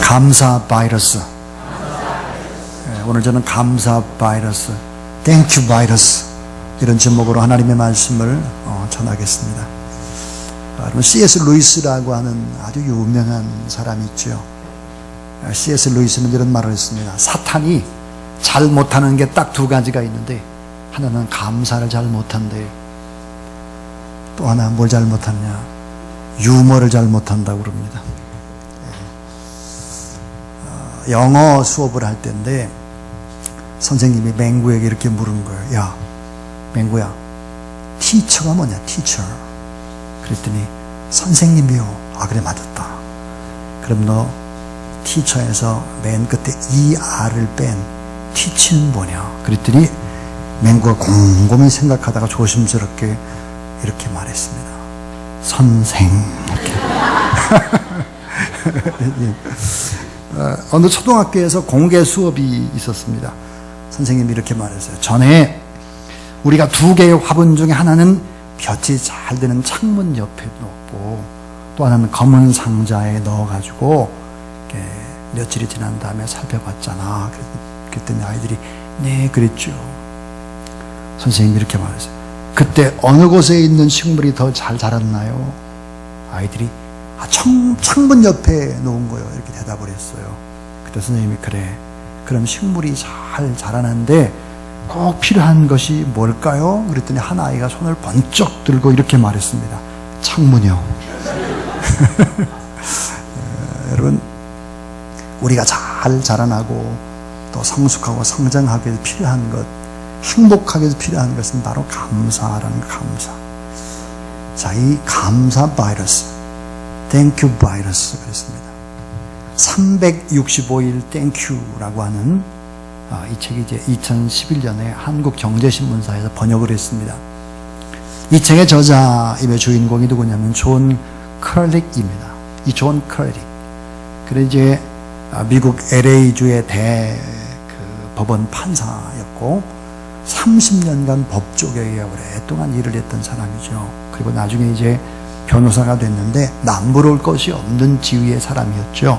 감사 바이러스. 오늘 저는 감사 바이러스, 땡큐 바이러스, 이런 제목으로 하나님의 말씀을 전하겠습니다. 여러분, C.S. 루이스라고 하는 아주 유명한 사람이 있죠. C.S. 루이스는 이런 말을 했습니다. 사탄이 잘 못하는 게 딱 두 가지가 있는데, 하나는 감사를 잘 못한대, 또 하나 뭘 잘 못하냐, 유머를 잘 못한다고 그럽니다. 영어 수업을 할 때인데 선생님이 맹구에게 이렇게 물은 거예요. 야, 맹구야, 티처가 뭐냐, 티처. 그랬더니 선생님이요. 아, 그래, 맞았다. 그럼 너 티처에서 맨 끝에 ER을 뺀 티치는 뭐냐? 그랬더니 맹구가 곰곰이 생각하다가 조심스럽게 이렇게 말했습니다. 선생. 이렇게. 어느 초등학교에서 공개 수업이 있었습니다. 선생님이 이렇게 말했어요. 전에 우리가 두 개의 화분 중에 하나는 볕이 잘 드는 창문 옆에 놓고, 또 하나는 검은 상자에 넣어가지고 며칠이 지난 다음에 살펴봤잖아. 그랬더니 아이들이 네, 그랬죠. 선생님이 이렇게 말했어요. 그때 어느 곳에 있는 식물이 더 잘 자랐나요? 아이들이 창문 옆에 놓은 거예요. 이렇게 대답을 했어요. 그때 선생님이 그래, 그럼 식물이 잘 자라는데 꼭 필요한 것이 뭘까요? 그랬더니 한 아이가 손을 번쩍 들고 이렇게 말했습니다. 창문이요. 여러분, 우리가 잘 자라나고 또 성숙하고 성장하기 위해서 필요한 것, 행복하기 위해서 필요한 것은 바로 감사라는 감사. 자, 이 감사 바이러스, 땡큐 바이러스 그랬습니다. 365일 땡큐라고 하는 이 책이 이제 2011년에 한국경제신문사에서 번역을 했습니다. 이 책의 저자임의 주인공이 누구냐면 존 크럴릭입니다. 이 존 크럴릭. 그래 이제 미국 LA주의 법원 판사였고 30년간 법조계에 오랫동안 일을 했던 사람이죠. 그리고 나중에 이제 변호사가 됐는데 남부러울 것이 없는 지위의 사람이었죠.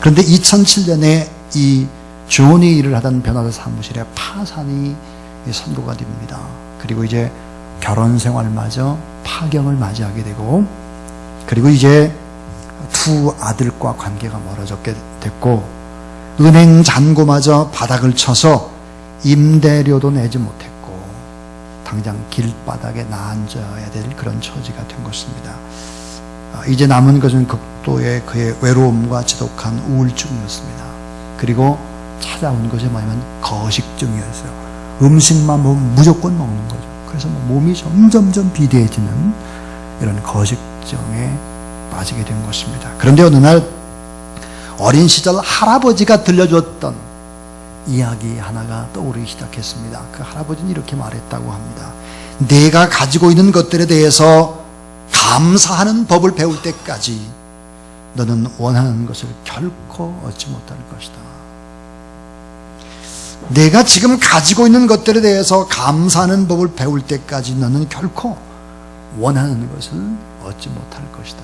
그런데 2007년에 이 존이 일을 하던 변호사 사무실에 파산이 선고가 됩니다. 그리고 이제 결혼 생활마저 파경을 맞이하게 되고, 그리고 이제 두 아들과 관계가 멀어졌게 됐고, 은행 잔고마저 바닥을 쳐서 임대료도 내지 못했고, 당장 길바닥에 나앉아야 될 그런 처지가 된 것입니다. 이제 남은 것은 극도의 그의 외로움과 지독한 우울증이었습니다. 그리고 찾아온 것이 뭐냐면 거식증이었어요. 음식만 보면 무조건 먹는 거죠. 그래서 몸이 점점점 비대해지는 이런 거식증에 빠지게 된 것입니다. 그런데 어느 날 어린 시절 할아버지가 들려줬던 이야기 하나가 떠오르기 시작했습니다. 그 할아버지는 이렇게 말했다고 합니다. 내가 가지고 있는 것들에 대해서 감사하는 법을 배울 때까지 너는 원하는 것을 결코 얻지 못할 것이다. 내가 지금 가지고 있는 것들에 대해서 감사하는 법을 배울 때까지 너는 결코 원하는 것을 얻지 못할 것이다.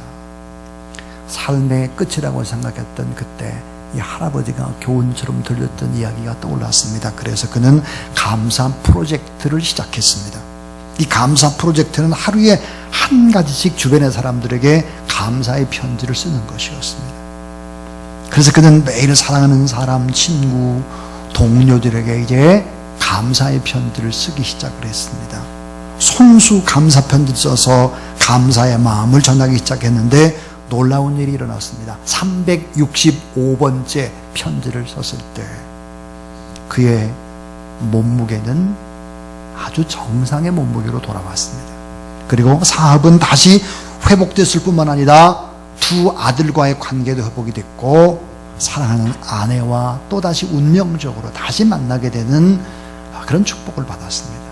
삶의 끝이라고 생각했던 그때 이 할아버지가 교훈처럼 들렸던 이야기가 떠올랐습니다. 그래서 그는 감사 프로젝트를 시작했습니다. 이 감사 프로젝트는 하루에 한 가지씩 주변의 사람들에게 감사의 편지를 쓰는 것이었습니다. 그래서 그는 매일 사랑하는 사람, 친구, 동료들에게 이제 감사의 편지를 쓰기 시작을 했습니다. 손수 감사 편지를 써서 감사의 마음을 전하기 시작했는데 놀라운 일이 일어났습니다. 365번째 편지를 썼을 때 그의 몸무게는 아주 정상의 몸무게로 돌아왔습니다. 그리고 사업은 다시 회복됐을 뿐만 아니라 두 아들과의 관계도 회복이 됐고 사랑하는 아내와 또다시 운명적으로 다시 만나게 되는 그런 축복을 받았습니다.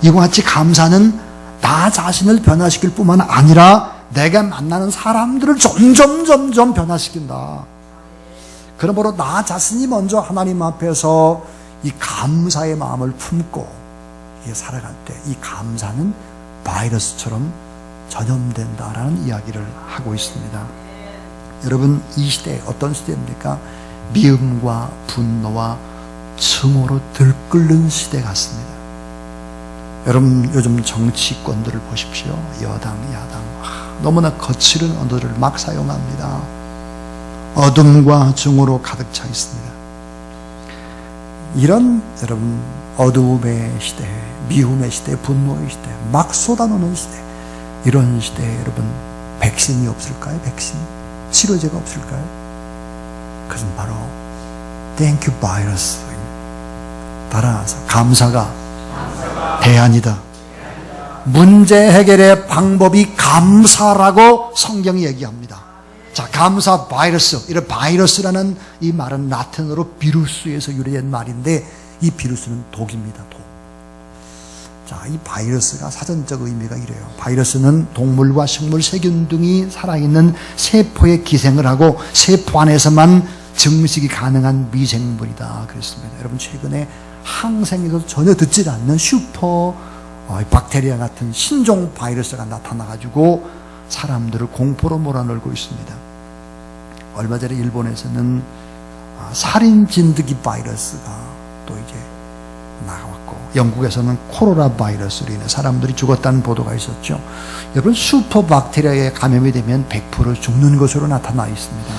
이와 같이 감사는 나 자신을 변화시킬 뿐만 아니라 내가 만나는 사람들을 점점 변화시킨다. 그러므로 나 자신이 먼저 하나님 앞에서 이 감사의 마음을 품고 살아갈 때 이 감사는 바이러스처럼 전염된다라는 이야기를 하고 있습니다. 여러분, 이 시대 어떤 시대입니까? 미움과 분노와 증오로 들끓는 시대 같습니다. 여러분, 요즘 정치권들을 보십시오. 여당, 야당, 너무나 거칠은 언어들을 막 사용합니다. 어둠과 증오로 가득 차 있습니다. 이런 여러분 어두움의 시대, 미움의 시대, 분노의 시대, 막 쏟아놓는 시대, 이런 시대에 여러분 백신이 없을까요? 백신? 치료제가 없을까요? 그것은 바로 땡큐 바이러스입니다. 따라서 감사가 대안이다. 문제 해결의 방법이 감사라고 성경이 얘기합니다. 자, 감사 바이러스. 이런 바이러스라는 이 말은 라틴어로 비루스에서 유래된 말인데, 이 비루스는 독입니다. 독. 자, 이 바이러스가 사전적 의미가 이래요. 바이러스는 동물과 식물, 세균 등이 살아있는 세포에 기생을 하고 세포 안에서만 증식이 가능한 미생물이다 그랬습니다. 여러분, 최근에 항생에서 전혀 듣지 않는 슈퍼 박테리아 같은 신종 바이러스가 나타나가지고 사람들을 공포로 몰아넣고 있습니다. 얼마 전에 일본에서는 살인 진드기 바이러스가 또 이제 나왔고, 영국에서는 코로나 바이러스로 인해 사람들이 죽었다는 보도가 있었죠. 여러분, 슈퍼 박테리아에 감염이 되면 100% 죽는 것으로 나타나 있습니다.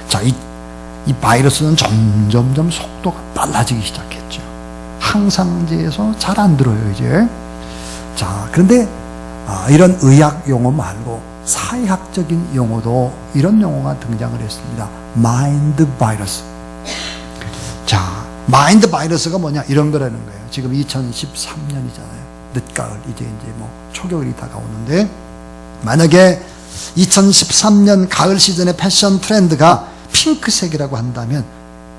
자, 이 바이러스는 점점점 속도가 빨라지기 시작했죠. 항상제에서 잘 안 들어요, 이제. 자, 그런데 이런 의학 용어 말고 사회학적인 용어도 이런 용어가 등장을 했습니다. 마인드 바이러스. 자, 마인드 바이러스가 뭐냐? 이런 거라는 거예요. 지금 2013년이잖아요. 늦가을, 이제 뭐 초겨울이 다가오는데, 만약에 2013년 가을 시즌의 패션 트렌드가 핑크색이라고 한다면,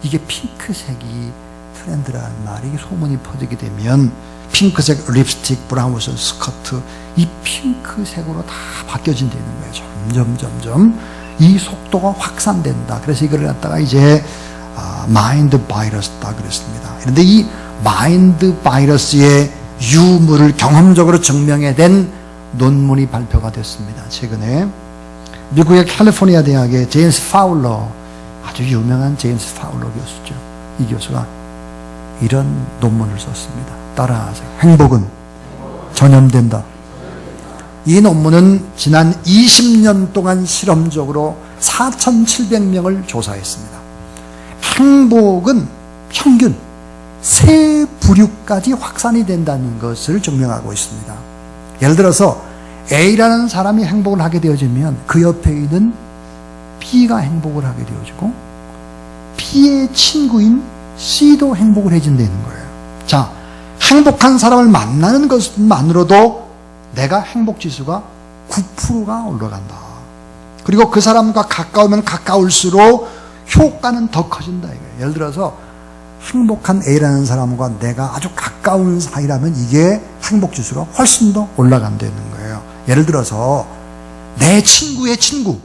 이게 핑크색이 트렌드라는 말이 소문이 퍼지게 되면 핑크색 립스틱, 브라운색 스커트, 이 핑크색으로 다 바뀌어진다는 거예요. 점점 이 속도가 확산된다. 그래서 이걸 갖다가 이제 마인드 바이러스다 그랬습니다. 그런데 이 마인드 바이러스의 유무를 경험적으로 증명해낸 논문이 발표가 됐습니다. 최근에 미국의 캘리포니아 대학의 제임스 파울러, 아주 유명한 제임스 파울러 교수죠. 이 교수가 이런 논문을 썼습니다. 따라하세요. 행복은 전염된다. 이 논문은 지난 20년 동안 실험적으로 4,700명을 조사했습니다. 행복은 평균 3부류까지 확산이 된다는 것을 증명하고 있습니다. 예를 들어서 A라는 사람이 행복을 하게 되어지면 그 옆에 있는 B가 행복을 하게 되어지고, B의 친구인 C도 행복을 해진다는 거예요. 자, 행복한 사람을 만나는 것만으로도 내가 행복 지수가 9%가 올라간다. 그리고 그 사람과 가까우면 가까울수록 효과는 더 커진다 이거예요. 예를 들어서 행복한 A라는 사람과 내가 아주 가까운 사이라면 이게 행복 지수가 훨씬 더 올라간다는 거예요. 예를 들어서 내 친구의 친구,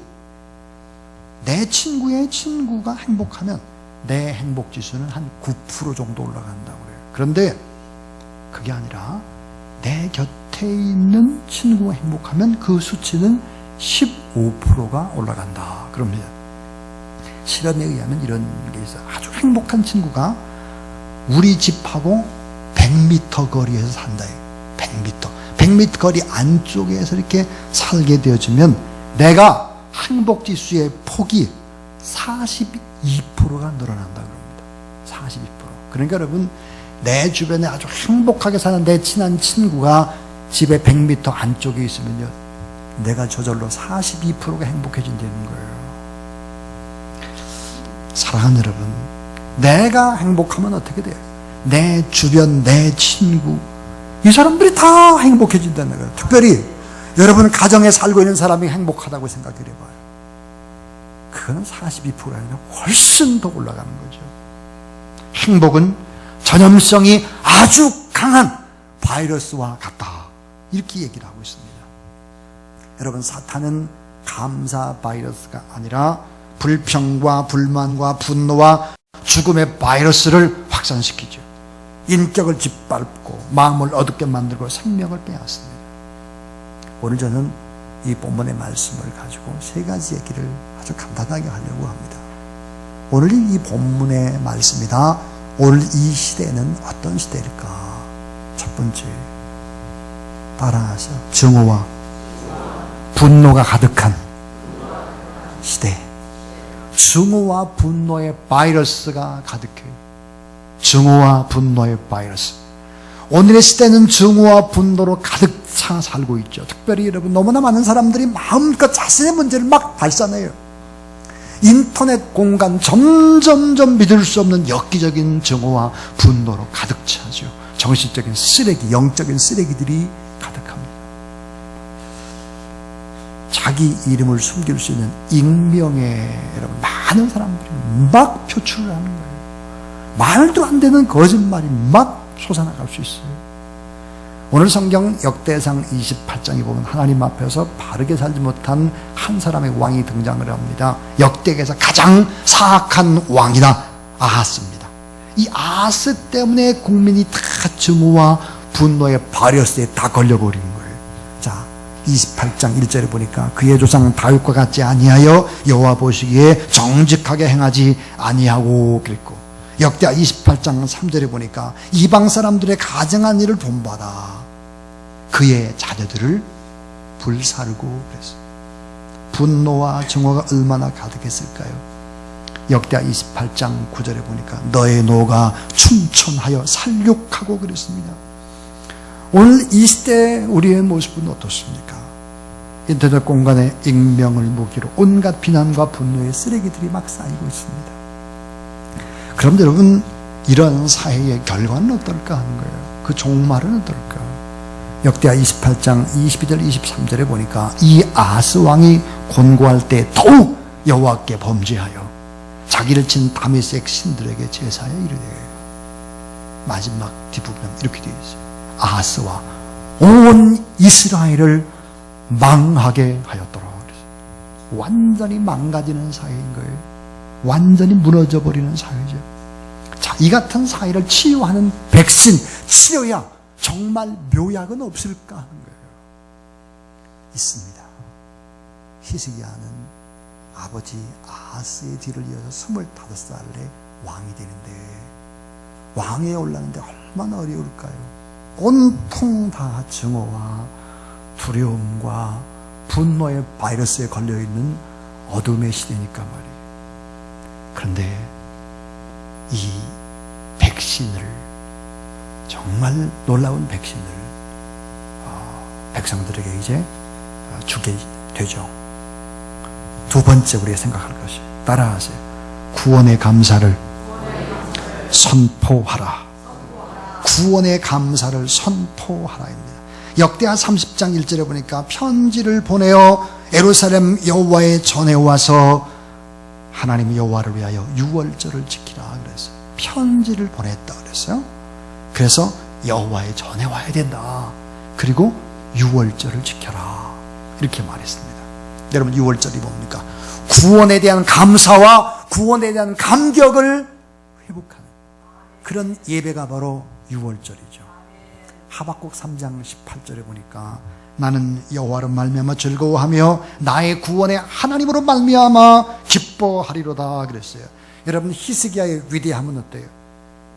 내 친구의 친구가 행복하면 내 행복 지수는 한 9% 정도 올라간다고 그래요. 그런데 그게 아니라 내 곁에 있는 친구가 행복하면 그 수치는 15%가 올라간다 그럽니다. 실험에 의하면 이런 게 있어요. 아주 행복한 친구가 우리 집하고 100m 거리에서 산다. 100m 거리 안쪽에서 이렇게 살게 되어지면 내가 행복 지수의 폭이 42%가 늘어난다 그럽니다. 42%. 그러니까 여러분, 내 주변에 아주 행복하게 사는 내 친한 친구가 집에 100m 안쪽에 있으면요, 내가 저절로 42%가 행복해진다는 거예요. 사랑하는 여러분, 내가 행복하면 어떻게 돼요? 내 주변, 내 친구, 이 사람들이 다 행복해진다는 거예요. 특별히 여러분 가정에 살고 있는 사람이 행복하다고 생각해 봐요. 그거는 42%가 아니라 훨씬 더 올라가는 거죠. 행복은 전염성이 아주 강한 바이러스와 같다. 이렇게 얘기를 하고 있습니다. 여러분, 사탄은 감사 바이러스가 아니라 불평과 불만과 분노와 죽음의 바이러스를 확산시키죠. 인격을 짓밟고 마음을 어둡게 만들고 생명을 빼앗습니다. 오늘 저는 이 본문의 말씀을 가지고 세 가지 얘기를 아주 간단하게 하려고 합니다. 오늘 이 본문의 말씀이다. 오늘 이 시대는 어떤 시대일까? 첫 번째, 따라하세요. 증오와 분노가 가득한 시대. 증오와 분노의 바이러스가 가득해요. 증오와 분노의 바이러스. 오늘의 시대는 증오와 분노로 가득 차 살고 있죠. 특별히 여러분, 너무나 많은 사람들이 마음껏 자신의 문제를 막 발산해요. 인터넷 공간 점점점 믿을 수 없는 엽기적인 증오와 분노로 가득 차죠. 정신적인 쓰레기, 영적인 쓰레기들이 가득합니다. 자기 이름을 숨길 수 있는 익명의 여러분, 많은 사람들이 막 표출을 하는 거예요. 말도 안 되는 거짓말이 막 솟아나갈 수 있어요. 오늘 성경 역대상 28장에 보면 하나님 앞에서 바르게 살지 못한 한 사람의 왕이 등장을 합니다. 역대에서 가장 사악한 왕이다, 아하스입니다. 이 아하스 때문에 국민이 다 증오와 분노의 바이러스에 다 걸려버린 거예요. 자, 28장 1절에 보니까 그의 조상 다윗과 같지 아니하여 여호와 보시기에 정직하게 행하지 아니하고 그랬고, 역대하 28장 3절에 보니까 이방 사람들의 가증한 일을 본받아 그의 자녀들을 불사르고 그랬어요. 분노와 증오가 얼마나 가득했을까요? 역대하 28장 9절에 보니까 너의 노가 춘천하여 살육하고 그랬습니다. 오늘 이 시대 우리의 모습은 어떻습니까? 인터넷 공간에 익명을 무기로 온갖 비난과 분노의 쓰레기들이 막 쌓이고 있습니다. 그럼 여러분, 이런 사회의 결과는 어떨까 하는 거예요. 그 종말은 어떨까? 역대하 28장 22절 23절에 보니까 이 아하스 왕이 곤고할 때 더욱 여호와께 범죄하여 자기를 친 다메섹 신들에게 제사에 이르되, 마지막 뒷부분은 이렇게 되어 있어요. 아하스와 온 이스라엘을 망하게 하였더라. 완전히 망가지는 사회인 거예요. 완전히 무너져 버리는 사회죠. 자, 이 같은 사회를 치유하는 백신, 치료약, 정말 묘약은 없을까 하는 거예요. 있습니다. 히스기야는 아버지 아하스의 뒤를 이어서 25살에 왕이 되는데, 왕에 올랐는데 얼마나 어려울까요? 온통 다 증오와 두려움과 분노의 바이러스에 걸려있는 어둠의 시대니까 말이에요. 그런데 이 백신을, 정말 놀라운 백신을 백성들에게 이제 주게 되죠. 두 번째 우리가 생각할 것이, 따라하세요. 구원의 감사를 선포하라. 구원의 감사를 선포하라입니다. 역대하 30장 1절에 보니까 편지를 보내어 예루살렘 여호와의 전에 와서 하나님 여호와를 위하여 유월절을 지키라 그랬어요. 편지를 보냈다 그랬어요. 그래서 여호와의 전에 와야 된다. 그리고 유월절을 지켜라, 이렇게 말했습니다. 여러분, 유월절이 뭡니까? 구원에 대한 감사와 구원에 대한 감격을 회복하는 그런 예배가 바로 유월절이죠. 하박국 3장 18절에 보니까 나는 여호와로 말미암아 즐거워하며 나의 구원의 하나님으로 말미암아 기뻐하리로다 그랬어요. 여러분, 히스기야의 위대함은 어때요?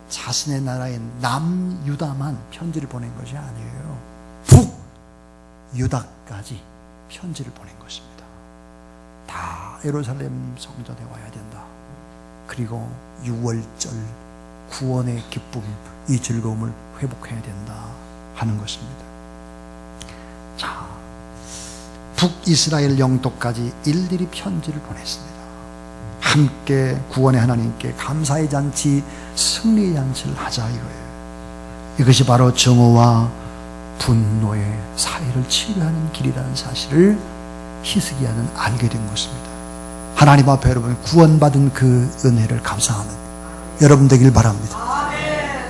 자신의 나라인 남유다만 편지를 보낸 것이 아니에요. 북유다까지 편지를 보낸 것입니다. 다 예루살렘 성전에 와야 된다. 그리고 유월절 구원의 기쁨, 이 즐거움을 회복해야 된다 하는 것입니다. 자, 북이스라엘 영토까지 일일이 편지를 보냈습니다. 함께 구원의 하나님께 감사의 잔치, 승리의 잔치를 하자 이거예요. 이것이 바로 증오와 분노의 사회를 치유하는 길이라는 사실을 히스기야는 알게 된 것입니다. 하나님 앞에 여러분 구원받은 그 은혜를 감사하는 여러분 되길 바랍니다.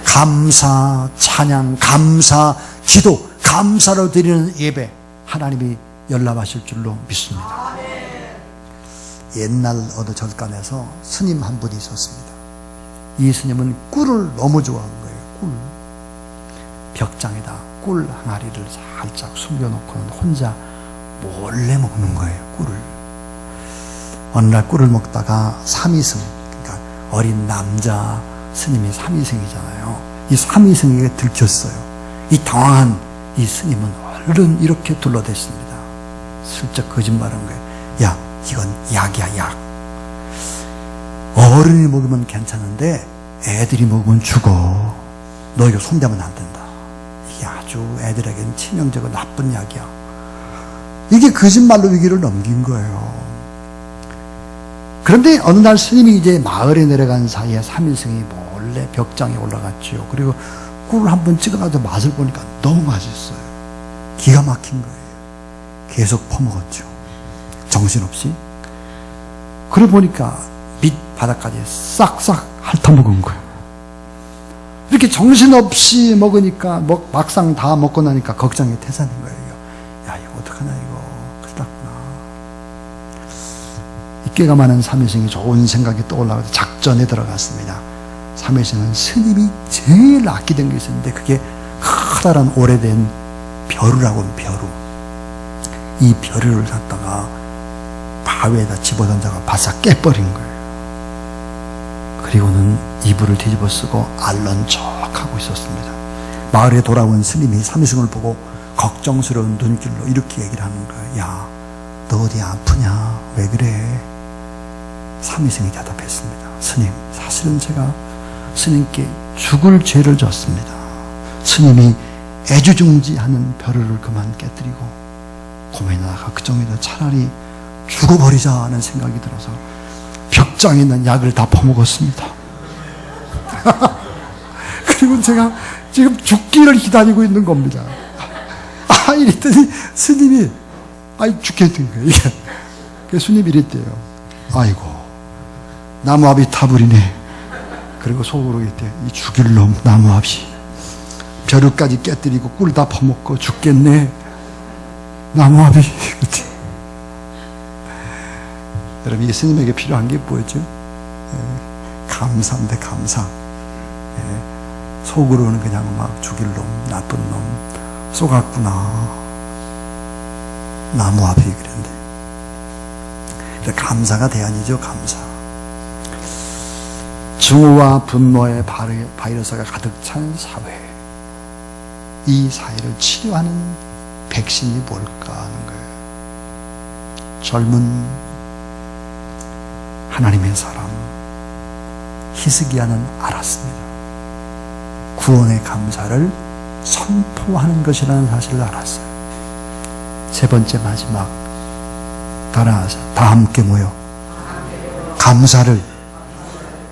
감사, 찬양, 감사, 기도, 감사로 드리는 예배, 하나님이 열람하실 줄로 믿습니다. 옛날 어느 절간에서 스님 한 분이 있었습니다. 이 스님은 꿀을 너무 좋아하는 거예요. 꿀. 벽장에다 꿀 항아리를 살짝 숨겨놓고는 혼자 몰래 먹는 거예요, 꿀을. 어느 날 꿀을 먹다가 삼위승, 그러니까 어린 남자 스님이 삼위승이잖아요. 이 삼위승에게 들켰어요. 이 당황한 이 스님은 얼른 이렇게 둘러댔습니다. 슬쩍 거짓말한 거예요. 야, 이건 약이야, 약. 어른이 먹으면 괜찮은데 애들이 먹으면 죽어. 너 이거 손대면 안 된다. 이게 아주 애들에게는 치명적이고 나쁜 약이야. 이게 거짓말로 위기를 넘긴 거예요. 그런데 어느 날 스님이 이제 마을에 내려간 사이에 삼일승이 몰래 벽장에 올라갔죠. 그리고 꿀을 한번 찍어가지고 맛을 보니까 너무 맛있어요. 기가 막힌 거예요. 계속 퍼먹었죠. 정신없이. 그러고 보니까 밑바닥까지 싹싹 핥아먹은 거예요. 이렇게 정신없이 먹으니까 막상 다 먹고 나니까 걱정이 태산인 거예요. 야, 이거 어떡하나, 이거 큰일 났구나. 이 꾀가 많은 삼일승이 좋은 생각이 떠올라서 작전에 들어갔습니다. 삼일승은 스님이 제일 아끼던 게 있었는데 그게 커다란 오래된 벼루라고 하는 벼루. 이 벼루를 갖다가 바위에다 집어던져가 바싹 깨버린 거예요. 그리고는 이불을 뒤집어 쓰고 알런척하고 있었습니다. 마을에 돌아온 스님이 삼일승을 보고 걱정스러운 눈길로 이렇게 얘기를 하는 거예요. 야, 너 어디 아프냐? 왜 그래? 삼일승이 대답했습니다. 스님, 사실은 제가 스님께 죽을 죄를 졌습니다. 스님이 애주중지하는 벼루를 그만 깨뜨리고 고민하다가 그중에도 차라리 죽어버리자는 생각이 들어서 벽장에 있는 약을 다 퍼먹었습니다. 그리고 제가 지금 죽기를 기다리고 있는 겁니다. 이랬더니 스님이 죽겠는 거예요. 이게 스님이 이랬대요. 아이고, 나무압이 타버리네. 그리고 속으로 이랬대요. 이 죽일 놈 나무압이 벼루까지 깨뜨리고 꿀 다 퍼먹고 죽겠네. 나무압이. 여러분, 이 스님에게 필요한 게 뭐죠? 감사인데, 감사. 속으로는 그냥 막 죽일 놈, 나쁜 놈, 쏘갔구나. 나무압이 그랬는데. 감사가 대안이죠, 감사. 증오와 분노의 바이러스가 가득 찬 사회. 이 사회를 치료하는 백신이 뭘까 하는 거예요. 젊은 하나님의 사람 히스기야는 알았습니다. 구원의 감사를 선포하는 것이라는 사실을 알았어요. 세 번째 마지막, 따라하세요. 다 함께 모여 감사를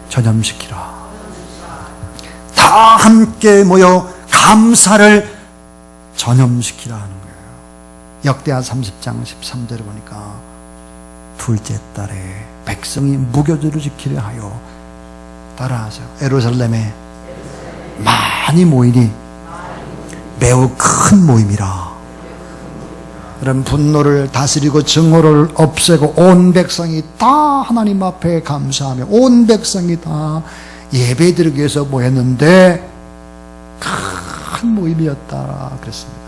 전염시키라. 다 함께 모여 감사를 전염시키라 하는 거예요. 역대하 30장 13절을 보니까 둘째 달에 백성이 무교절을 지키려 하여, 따라하세요. 예루살렘에 많이 모이니 매우 큰 모임이라. 그럼 분노를 다스리고 증오를 없애고 온 백성이 다 하나님 앞에 감사하며 온 백성이 다 예배드리기 위해서 모였는데 큰 모임이었다 그랬습니다.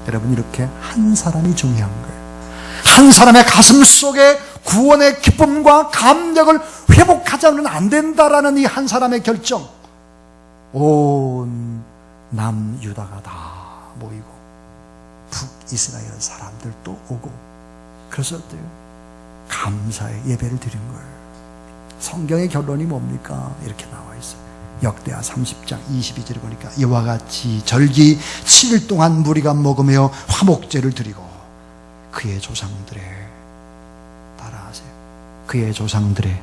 여러분, 이렇게 한 사람이 중요한 거예요. 한 사람의 가슴 속에 구원의 기쁨과 감격을 회복하자면 안 된다라는 이 한 사람의 결정. 온 남유다가 다 모이고 북이스라엘 사람들도 오고, 그래서 어때요? 감사의 예배를 드린 거예요. 성경의 결론이 뭡니까? 이렇게 나와 있어요. 역대하 30장 22절에 보니까 이와 같이 절기 7일 동안 무리가 먹으며 화목제를 드리고 그의 조상들의, 따라하세요, 그의 조상들의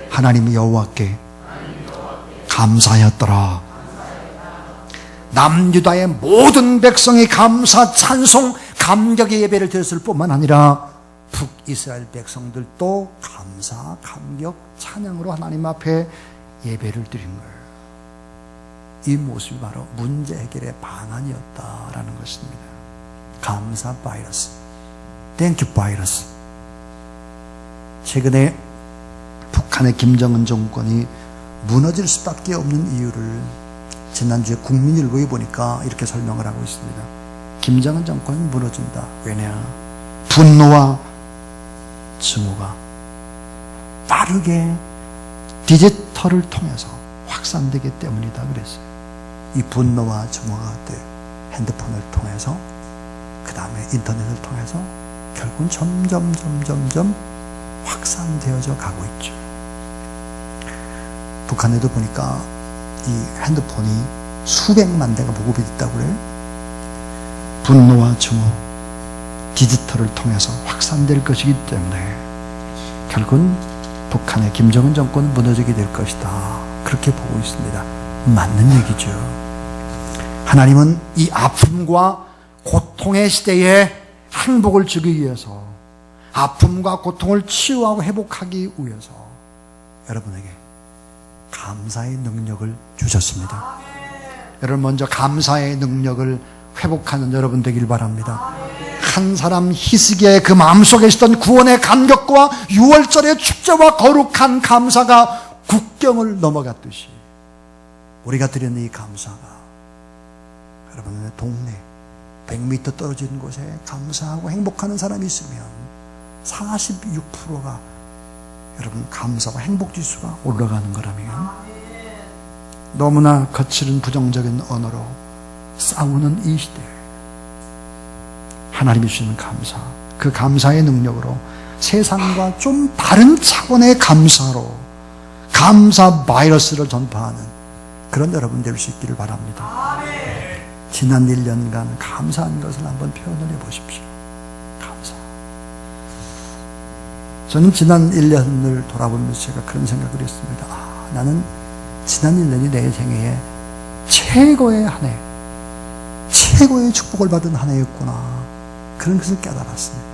하나님 여호와께 감사하였더라. 남유다의 모든 백성이 감사, 찬송, 감격의 예배를 드렸을 뿐만 아니라 북이스라엘 백성들도 감사, 감격, 찬양으로 하나님 앞에 예배를 드린 거예요. 이 모습이 바로 문제 해결의 방안이었다라는 것입니다. 감사 바이러스, 땡큐 바이러스. 최근에 북한의 김정은 정권이 무너질 수밖에 없는 이유를 지난주에 국민일보에 보니까 이렇게 설명을 하고 있습니다. 김정은 정권이 무너진다. 왜냐? 분노와 증오가 빠르게 디지털을 통해서 확산되기 때문이다 그랬어요. 이 분노와 증오가 핸드폰을 통해서, 그 다음에 인터넷을 통해서 결국은 점점 확산되어져 가고 있죠. 북한에도 보니까 이 핸드폰이 수백만 대가 보급이 있다고 그래요. 분노와 증오, 디지털을 통해서 확산될 것이기 때문에 결국은 북한의 김정은 정권은 무너지게 될 것이다. 그렇게 보고 있습니다. 맞는 얘기죠. 하나님은 이 아픔과 고통의 시대에 행복을 주기 위해서, 아픔과 고통을 치유하고 회복하기 위해서 여러분에게 감사의 능력을 주셨습니다. 여러분 먼저 감사의 능력을 회복하는 여러분 되길 바랍니다. 한 사람 히스기야의 그 마음속에 있었던 구원의 감격과 6월절의 축제와 거룩한 감사가 국경을 넘어갔듯이 우리가 드리는 이 감사가 여러분의 동네 100m 떨어진 곳에 감사하고 행복하는 사람이 있으면 46%가 여러분 감사와 행복지수가 올라가는 거라면, 너무나 거칠은 부정적인 언어로 싸우는 이 시대에 하나님이 주시는 감사, 그 감사의 능력으로 세상과 좀 다른 차원의 감사로 감사 바이러스를 전파하는 그런 여러분 될 수 있기를 바랍니다. 지난 1년간 감사한 것을 한번 표현을 해보십시오. 감사. 저는 지난 1년을 돌아보면서 제가 그런 생각을 했습니다. 나는 지난 1년이 내 생애에 최고의 한 해, 최고의 축복을 받은 한 해였구나. 그런 것을 깨달았습니다.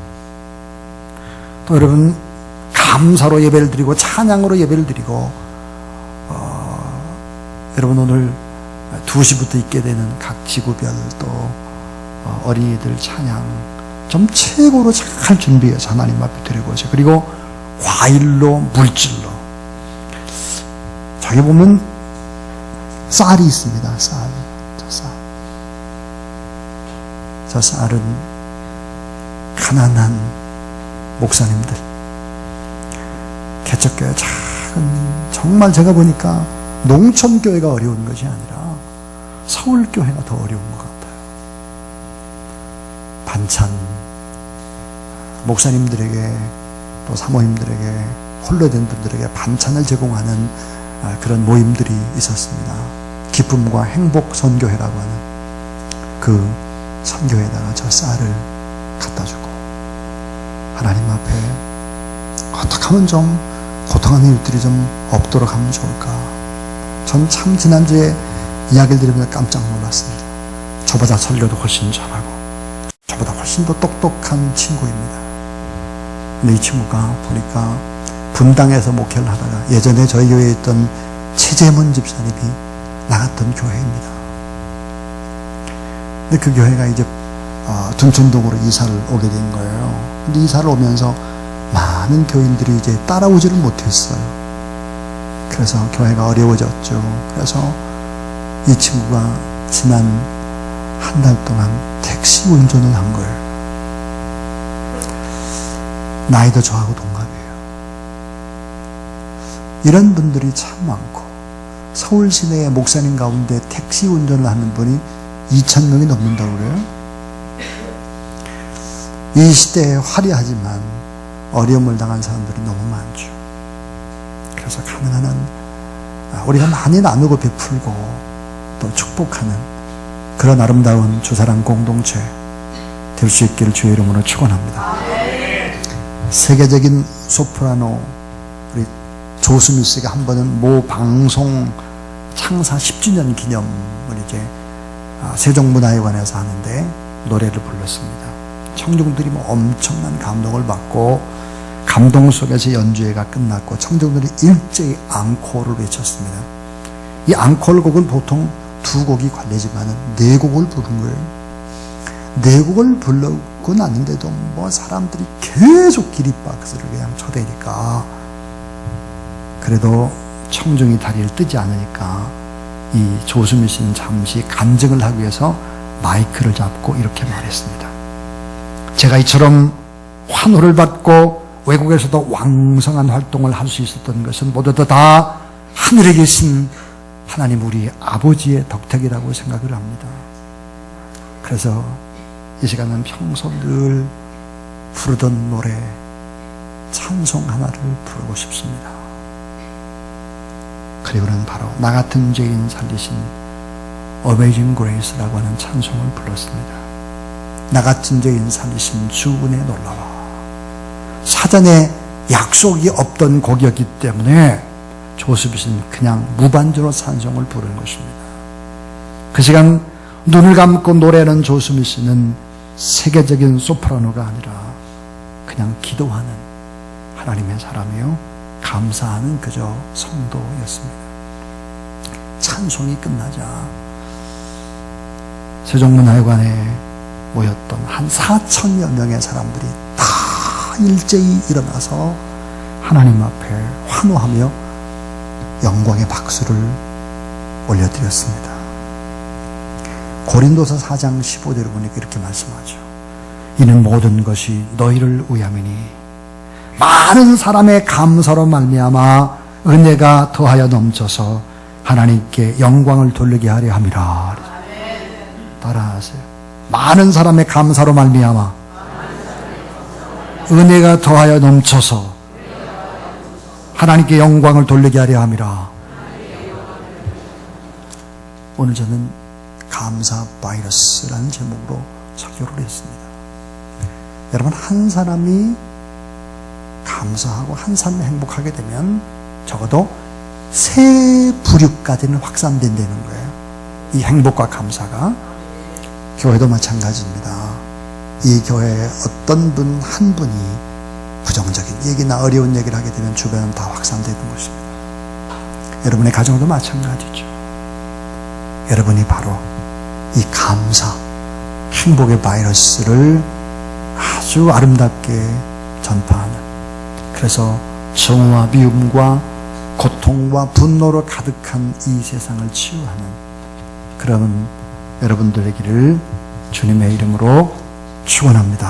또 여러분, 감사로 예배를 드리고 찬양으로 예배를 드리고 여러분 오늘 2시부터 있게 되는 각 지구별 또 어린이들 찬양 좀 최고로 잘 준비해서 하나님 앞에 드리고 오세요. 그리고 과일로 물질로, 저기 보면 쌀이 있습니다. 쌀. 저 쌀은 가난한 목사님들, 개척교회 작은, 정말 제가 보니까 농촌교회가 어려운 것이 아니라 서울교회가 더 어려운 것 같아요. 반찬, 목사님들에게 또 사모님들에게 홀로 된 분들에게 반찬을 제공하는 그런 모임들이 있었습니다. 기쁨과 행복 선교회라고 하는 그 선교회에다가 저 쌀을 갖다 주고, 하나님 앞에 어떻게 하면 좀 고통하는 일들이 좀 없도록 하면 좋을까. 전 참 지난주에 이야기를 들으면서 깜짝 놀랐습니다. 저보다 설교도 훨씬 잘하고 저보다 훨씬 더 똑똑한 친구입니다. 근데 이 친구가 보니까 분당에서 목회를 하다가 예전에 저희 교회에 있던 최재문 집사님이 나갔던 교회입니다. 근데 그 교회가 이제 둔촌동으로 이사를 오게 된 거예요. 근데 이사를 오면서 많은 교인들이 이제 따라오지를 못했어요. 그래서 교회가 어려워졌죠. 그래서 이 친구가 지난 한 달 동안 택시 운전을 한 거예요. 나이도 저하고 동갑이에요. 이런 분들이 참 많고, 서울 시내의 목사님 가운데 택시 운전을 하는 분이 2,000명이 넘는다고 그래요. 이 시대에 화려하지만 어려움을 당한 사람들이 너무 많죠. 그래서 가능한 한 우리가 많이 나누고 베풀고 또 축복하는 그런 아름다운 주사랑 공동체 될 수 있기를 주의 이름으로 축원합니다. 세계적인 소프라노 우리 조스미스가 한 번은 모 방송 창사 10주년 기념을 이제 세종문화회관에서 하는데 노래를 불렀습니다. 청중들이 엄청난 감동을 받고, 감동 속에서 연주회가 끝났고 청중들이 일제히 앙코르를 외쳤습니다. 이 앙코르 곡은 보통 2곡이 관례지만 4곡을 부른 거예요. 4곡을 부르고 났는데도 사람들이 계속 기립박수를 그냥 쳐대니까, 그래도 청중이 다리를 뜨지 않으니까 이 조수미 씨는 잠시 간증을 하기 위해서 마이크를 잡고 이렇게 말했습니다. 제가 이처럼 환호를 받고 외국에서도 왕성한 활동을 할 수 있었던 것은 모두 다 하늘에 계신 하나님 우리 아버지의 덕택이라고 생각을 합니다. 그래서 이 시간은 평소 늘 부르던 노래 찬송 하나를 부르고 싶습니다. 그리고는 바로 나 같은 죄인 살리신 Amazing Grace라고 하는 찬송을 불렀습니다. 나 같은 죄인 살리신 주 은혜 놀라워. 사전에 약속이 없던 곡이었기 때문에 조수비 씨는 그냥 무반주로 찬송을 부르는 것입니다. 그 시간 눈을 감고 노래하는 조수미 씨는 세계적인 소프라노가 아니라 그냥 기도하는 하나님의 사람이요 감사하는 그저 성도였습니다. 찬송이 끝나자 세종문화회관에 모였던 한 4천여 명의 사람들이 다 일제히 일어나서 하나님 앞에 환호하며 영광의 박수를 올려드렸습니다. 고린도서 4장 15절을 보니까 이렇게 말씀하죠. 이는 모든 것이 너희를 위함이니 많은 사람의 감사로 말미암아 은혜가 더하여 넘쳐서 하나님께 영광을 돌리게 하려 함이라. 따라하세요. 많은 사람의 감사로 말미암아 은혜가 더하여 넘쳐서 하나님께 영광을 돌리게 하려 함이라. 오늘 저는 감사 바이러스라는 제목으로 설교를 했습니다. 여러분, 한 사람이 감사하고 한 사람이 행복하게 되면 적어도 세 부류까지는 확산된다는 거예요. 이 행복과 감사가. 교회도 마찬가지입니다. 이 교회에 어떤 분 한 분이 부정적인 얘기나 어려운 얘기를 하게 되면 주변은 다 확산되는 것입니다. 여러분의 가정도 마찬가지죠. 여러분이 바로 이 감사, 행복의 바이러스를 아주 아름답게 전파하는, 그래서 정오와 미움과 고통과 분노로 가득한 이 세상을 치유하는 그런 여러분들 되기를 주님의 이름으로 축원합니다.